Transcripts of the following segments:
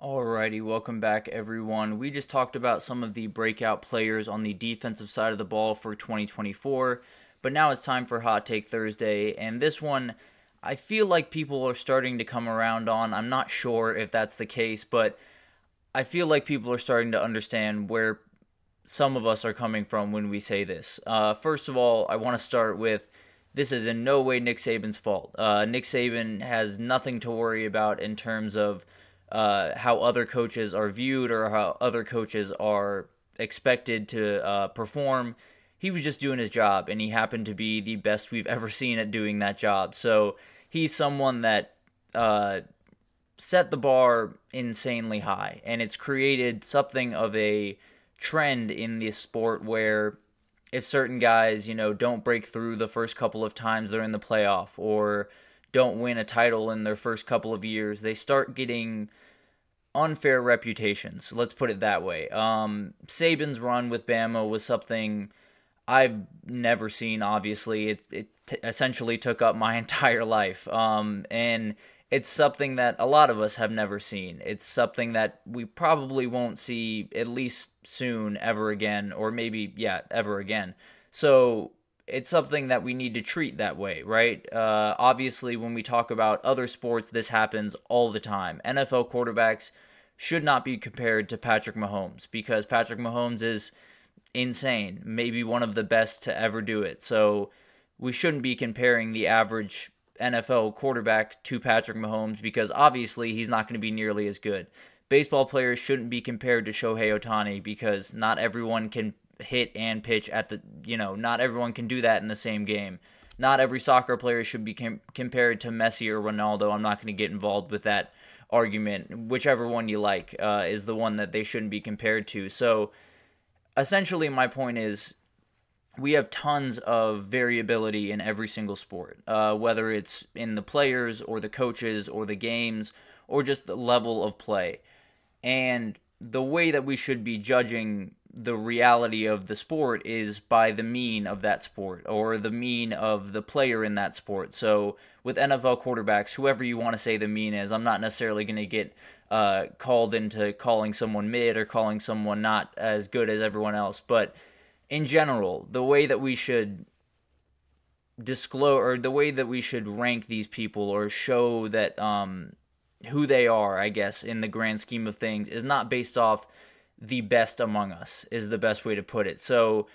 Alrighty, welcome back everyone. We just talked about some of the breakout players on the defensive side of the ball for 2024, but now it's time for Hot Take Thursday, and this one I feel like people are starting to come around on. I'm not sure if that's the case, but I feel like people are starting to understand where some of us are coming from when we say this. First of all, I want to start with this is in no way Nick Saban's fault. Nick Saban has nothing to worry about in terms of how other coaches are viewed or how other coaches are expected to perform. He was just doing his job, and he happened to be the best we've ever seen at doing that job. So he's someone that set the bar insanely high, and it's created something of a trend in this sport where if certain guys, don't break through the first couple of times they're in the playoff or don't win a title in their first couple of years, they start getting unfair reputations. Let's put it that way. Saban's run with Bama was something I've never seen. Obviously, it essentially took up my entire life, and it's something that a lot of us have never seen. It's something that we probably won't see at least soon ever again, or maybe ever again. So it's something that we need to treat that way, right? Obviously, when we talk about other sports, this happens all the time. NFL quarterbacks should not be compared to Patrick Mahomes because Patrick Mahomes is insane, maybe one of the best to ever do it. So we shouldn't be comparing the average NFL quarterback to Patrick Mahomes because obviously he's not going to be nearly as good. Baseball players shouldn't be compared to Shohei Ohtani because not everyone can hit and pitch not everyone can do that in the same game. Not every soccer player should be compared to Messi or Ronaldo. I'm not going to get involved with that argument. Whichever one you like is the one that they shouldn't be compared to. So essentially my point is we have tons of variability in every single sport, whether it's in the players or the coaches or the games or just the level of play. And the way that we should be judging the reality of the sport is by the mean of that sport or the mean of the player in that sport. So with NFL quarterbacks, whoever you want to say the mean is, I'm not necessarily going to get called into calling someone mid or calling someone not as good as everyone else. But in general, the way that we should disclose or the way that we should rank these people or show that who they are, I guess, in the grand scheme of things is not based off the best among us is the best way to put it. So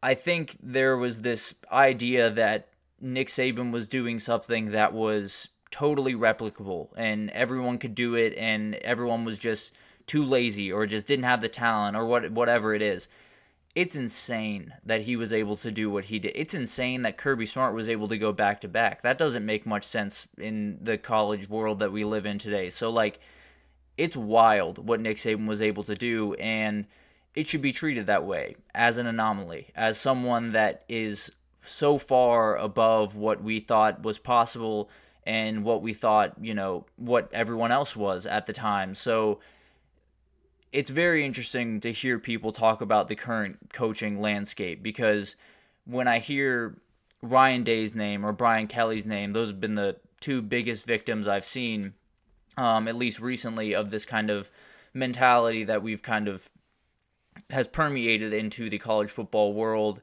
I think there was this idea that Nick Saban was doing something that was totally replicable and everyone could do it and everyone was just too lazy or just didn't have the talent or whatever it is. It's insane that he was able to do what he did. It's insane that Kirby Smart was able to go back to back. That doesn't make much sense in the college world that we live in today. So it's wild what Nick Saban was able to do, and it should be treated that way, as an anomaly, as someone that is so far above what we thought was possible and what we thought, what everyone else was at the time. So it's very interesting to hear people talk about the current coaching landscape because when I hear Ryan Day's name or Brian Kelly's name, those have been the two biggest victims I've seen at least recently, of this kind of mentality that we've kind of has permeated into the college football world.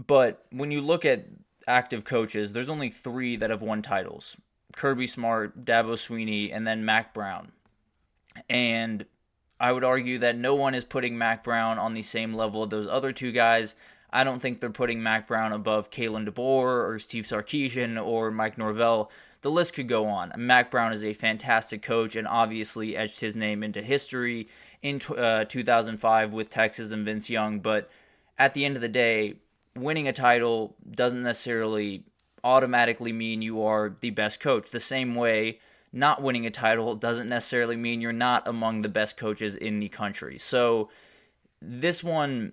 But when you look at active coaches, there's only 3 that have won titles: Kirby Smart, Dabo Swinney, and then Mac Brown. And I would argue that no one is putting Mac Brown on the same level of those other 2 guys. I don't think they're putting Mac Brown above Kalen DeBoer or Steve Sarkisian or Mike Norvell. The list could go on. Mac Brown is a fantastic coach and obviously etched his name into history in 2005 with Texas and Vince Young. But at the end of the day, winning a title doesn't necessarily automatically mean you are the best coach. The same way not winning a title doesn't necessarily mean you're not among the best coaches in the country. So this one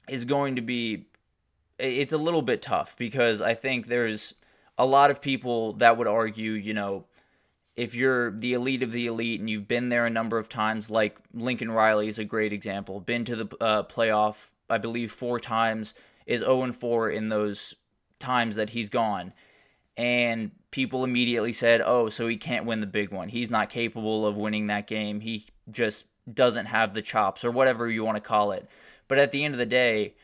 is going to be, it's a little bit tough because I think there's a lot of people that would argue, if you're the elite of the elite and you've been there a number of times, like Lincoln Riley is a great example, been to the playoff, I believe 4 times, is 0-4 in those times that he's gone. and people immediately said, oh, so he can't win the big one. He's not capable of winning that game. He just doesn't have the chops, or whatever you want to call it. But at the end of the day,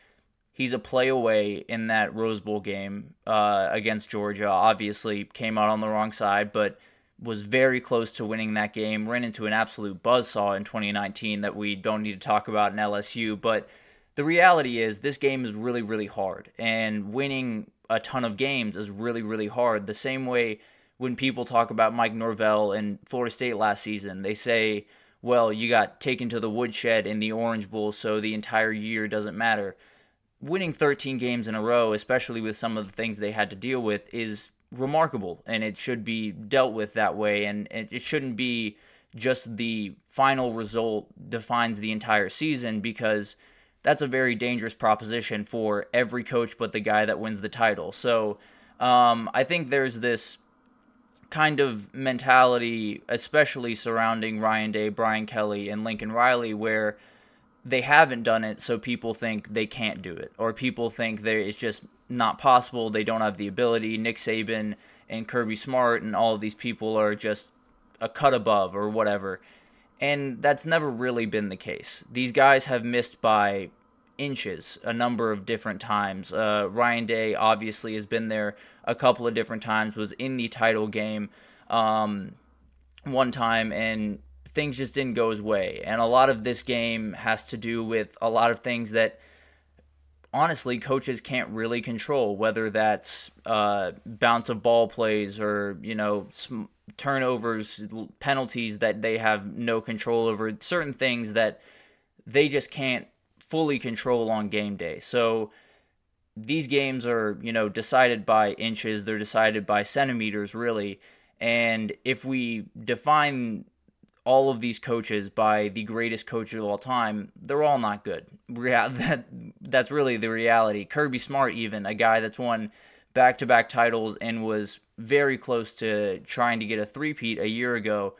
he's a play away in that Rose Bowl game against Georgia. Obviously came out on the wrong side, but was very close to winning that game. Ran into an absolute buzzsaw in 2019 that we don't need to talk about in LSU. But the reality is this game is really, really hard. And winning a ton of games is really, really hard. The same way when people talk about Mike Norvell and Florida State last season, they say, well, you got taken to the woodshed in the Orange Bowl, so the entire year doesn't matter. Winning 13 games in a row, especially with some of the things they had to deal with, is remarkable, and it should be dealt with that way, and it shouldn't be just the final result defines the entire season, because that's a very dangerous proposition for every coach but the guy that wins the title. So I think there's this kind of mentality, especially surrounding Ryan Day, Brian Kelly, and Lincoln Riley, where they haven't done it, so people think they can't do it, or people think it's just not possible, they don't have the ability. Nick Saban and Kirby Smart and all of these people are just a cut above or whatever. And that's never really been the case. These guys have missed by inches a number of different times. Ryan Day obviously has been there a couple of different times, was in the title game one time, and things just didn't go his way. And a lot of this game has to do with a lot of things that honestly coaches can't really control, whether that's bounce of ball plays or, turnovers, penalties that they have no control over, certain things that they just can't fully control on game day. So these games are, decided by inches, they're decided by centimeters, really. And if we define all of these coaches by the greatest coach of all time, they're all not good. That's really the reality. Kirby Smart, even, a guy that's won back-to-back titles and was very close to trying to get a three-peat a year ago,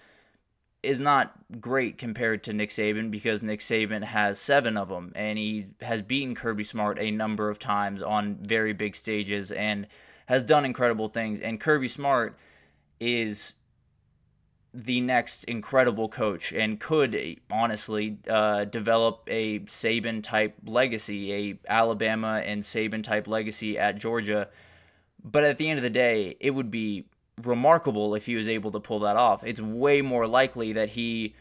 is not great compared to Nick Saban, because Nick Saban has 7 of them, and he has beaten Kirby Smart a number of times on very big stages and has done incredible things. And Kirby Smart is the next incredible coach and could honestly develop a Saban-type legacy, a Alabama and Saban-type legacy at Georgia. But at the end of the day, it would be remarkable if he was able to pull that off. It's way more likely that he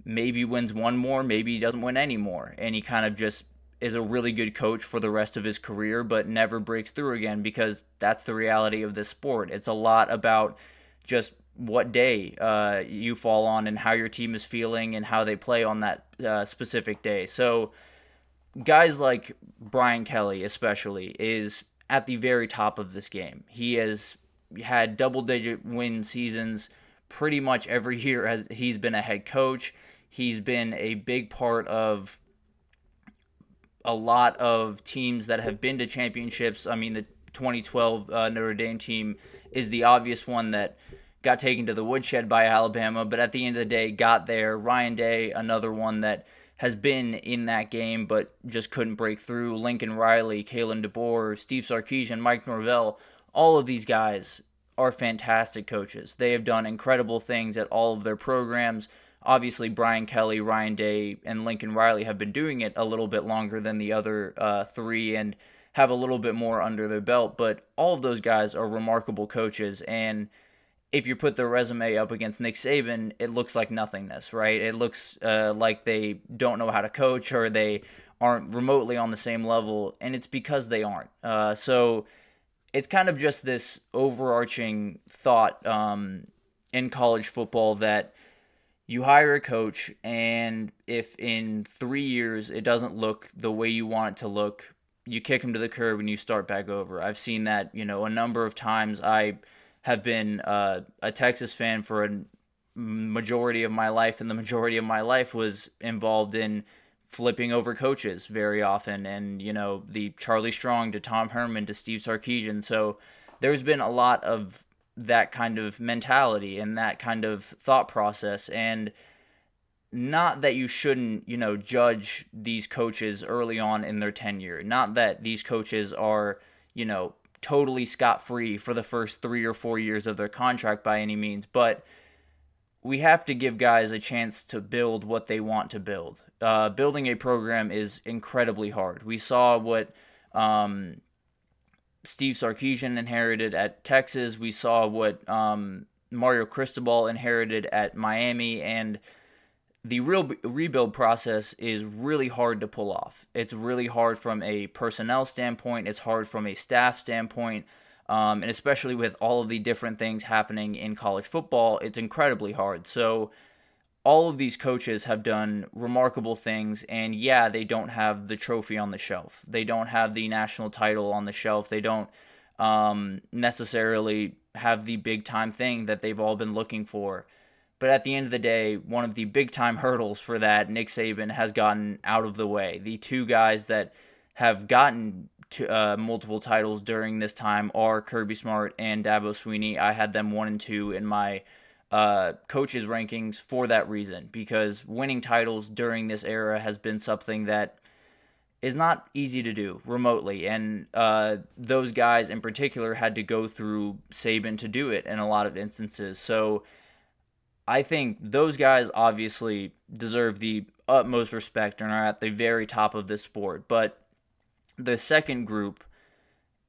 maybe wins one more, maybe he doesn't win any more, and he kind of just is a really good coach for the rest of his career but never breaks through again, because that's the reality of this sport. It's a lot about just what day you fall on and how your team is feeling and how they play on that specific day. So guys like Brian Kelly especially is at the very top of this game. He has had double-digit win seasons pretty much every year as he's been a head coach. He's been a big part of a lot of teams that have been to championships. I mean, the 2012 Notre Dame team is the obvious one that got taken to the woodshed by Alabama, but at the end of the day got there. Ryan Day, another one that has been in that game but just couldn't break through. Lincoln Riley, Kalen DeBoer, Steve Sarkisian, Mike Norvell, all of these guys are fantastic coaches. They have done incredible things at all of their programs. Obviously, Brian Kelly, Ryan Day, and Lincoln Riley have been doing it a little bit longer than the other 3 and have a little bit more under their belt, but all of those guys are remarkable coaches. And if you put their resume up against Nick Saban, it looks like nothingness, right? It looks like they don't know how to coach, or they aren't remotely on the same level, and it's because they aren't. So it's kind of just this overarching thought in college football that you hire a coach, and if in 3 years it doesn't look the way you want it to look, you kick him to the curb and you start back over. I've seen that, a number of times. I have been a Texas fan for a majority of my life, and the majority of my life was involved in flipping over coaches very often, and, the Charlie Strong to Tom Herman to Steve Sarkisian. So there's been a lot of that kind of mentality and that kind of thought process, and not that you shouldn't, judge these coaches early on in their tenure. Not that these coaches are, totally scot-free for the first 3 or 4 years of their contract by any means, but we have to give guys a chance to build what they want to build. Building a program is incredibly hard. We saw what Steve Sarkisian inherited at Texas. We saw what Mario Cristobal inherited at Miami, and the real rebuild process is really hard to pull off. It's really hard from a personnel standpoint. It's hard from a staff standpoint. And especially with all of the different things happening in college football, it's incredibly hard. So all of these coaches have done remarkable things, and yeah, they don't have the trophy on the shelf. They don't have the national title on the shelf. They don't necessarily have the big-time thing that they've all been looking for. But at the end of the day, one of the big-time hurdles for that, Nick Saban has gotten out of the way. The two guys that have gotten to multiple titles during this time are Kirby Smart and Dabo Swinney. I had them 1 and 2 in my coaches rankings for that reason, because winning titles during this era has been something that is not easy to do remotely, and those guys in particular had to go through Saban to do it in a lot of instances. So I think those guys obviously deserve the utmost respect and are at the very top of this sport, but the second group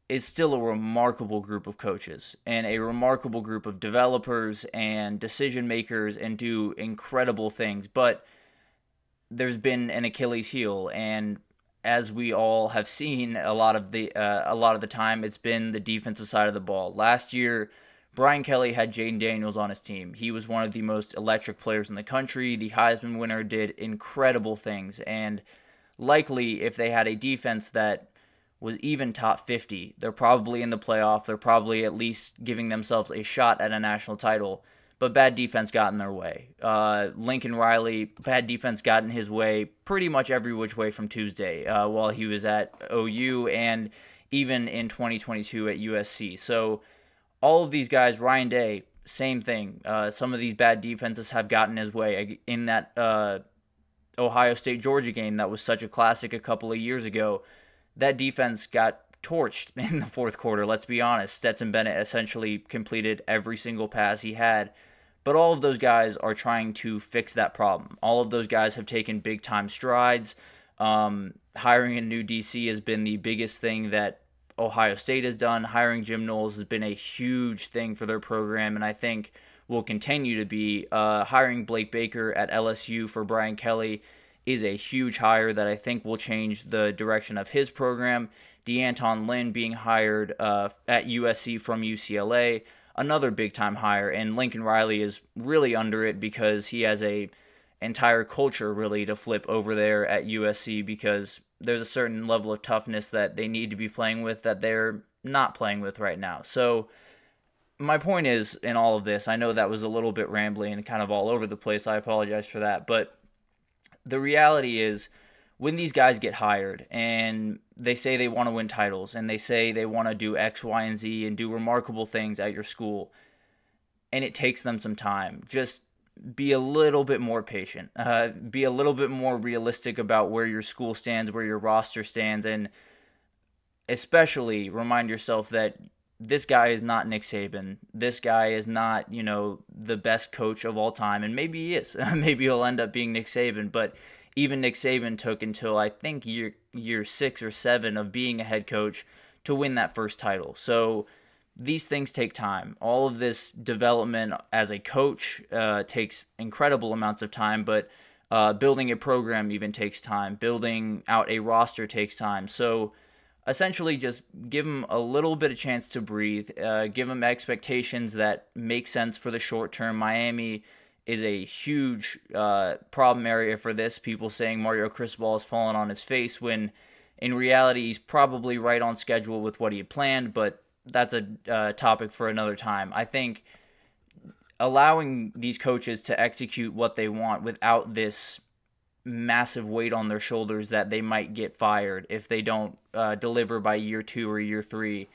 is still a remarkable group of coaches and a remarkable group of developers and decision makers and do incredible things. But there's been an Achilles heel, and as we all have seen, a lot of the time, it's been the defensive side of the ball. Last year, Brian Kelly had Jaden Daniels on his team. He was one of the most electric players in the country. The Heisman winner, did incredible things, and likely, if they had a defense that was even top 50, they're probably in the playoff. They're probably at least giving themselves a shot at a national title. But bad defense got in their way. Lincoln Riley, bad defense got in his way pretty much every which way from Tuesday while he was at OU and even in 2022 at USC. So all of these guys, Ryan Day, same thing. Some of these bad defenses have gotten his way. In that Ohio State-Georgia game that was such a classic a couple of years ago, that defense got torched in the fourth quarter, let's be honest. Stetson Bennett essentially completed every single pass he had. But all of those guys are trying to fix that problem. All of those guys have taken big-time strides. Hiring a new DC has been the biggest thing that Ohio State has done. Hiring Jim Knowles has been a huge thing for their program, and I think will continue to be. Hiring Blake Baker at LSU for Brian Kelly is a huge hire that I think will change the direction of his program. DeAnton Lynn being hired at USC from UCLA, another big-time hire, and Lincoln Riley is really under it because he has a entire culture really to flip over there at USC, because there's a certain level of toughness that they need to be playing with that they're not playing with right now. So my point is, in all of this, I know that was a little bit rambling and kind of all over the place. I apologize for that, but the reality is, when these guys get hired and they say they want to win titles and they say they want to do X, Y, and Z and do remarkable things at your school, and it takes them some time, just be a little bit more patient. Be a little bit more realistic about where your school stands, where your roster stands, and especially remind yourself that this guy is not Nick Saban. This guy is not, the best coach of all time. And maybe he is. Maybe he'll end up being Nick Saban. But even Nick Saban took until, I think, year 6 or 7 of being a head coach to win that first title. So these things take time. All of this development as a coach takes incredible amounts of time. But building a program even takes time. Building out a roster takes time. So essentially, just give them a little bit of chance to breathe. Give them expectations that make sense for the short term. Miami is a huge problem area for this. People saying Mario Cristobal has fallen on his face, when in reality he's probably right on schedule with what he had planned, but that's a topic for another time. I think allowing these coaches to execute what they want without this massive weight on their shoulders that they might get fired if they don't deliver by year 2 or year 3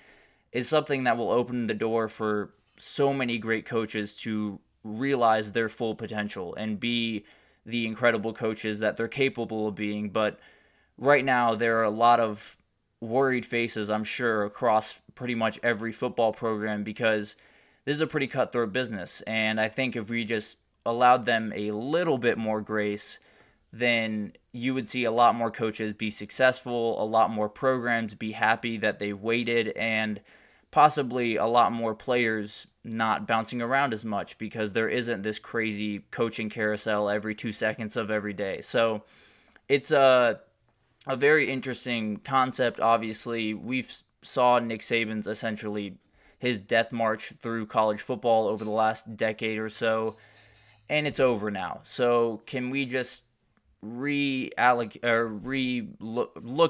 is something that will open the door for so many great coaches to realize their full potential and be the incredible coaches that they're capable of being. But right now, there are a lot of worried faces, I'm sure, across pretty much every football program, because this is a pretty cutthroat business. And I think if we just allowed them a little bit more grace, then you would see a lot more coaches be successful, a lot more programs be happy that they waited, and possibly a lot more players not bouncing around as much, because there isn't this crazy coaching carousel every 2 seconds of every day. So it's a very interesting concept. Obviously, we've saw Nick Saban's essentially his death march through college football over the last decade or so, and it's over now. So can we just look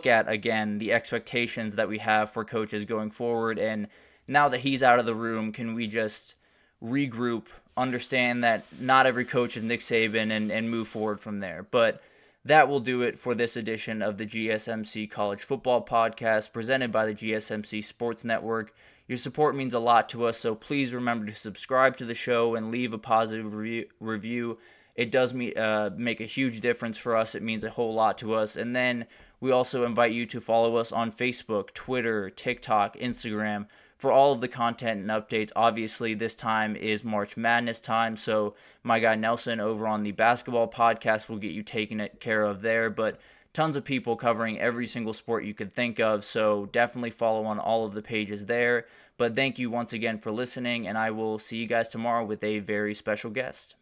at again the expectations that we have for coaches going forward? And now that he's out of the room, can we just regroup, understand that not every coach is Nick Saban, and move forward from there? But that will do it for this edition of the GSMC College Football Podcast, presented by the GSMC Sports Network. Your support means a lot to us, so please remember to subscribe to the show and leave a positive review. It does make a huge difference for us. It means a whole lot to us. And then we also invite you to follow us on Facebook, Twitter, TikTok, Instagram for all of the content and updates. Obviously, this time is March Madness time, so my guy Nelson over on the basketball podcast will get you taken care of there. But tons of people covering every single sport you could think of, so definitely follow on all of the pages there. But thank you once again for listening, and I will see you guys tomorrow with a very special guest.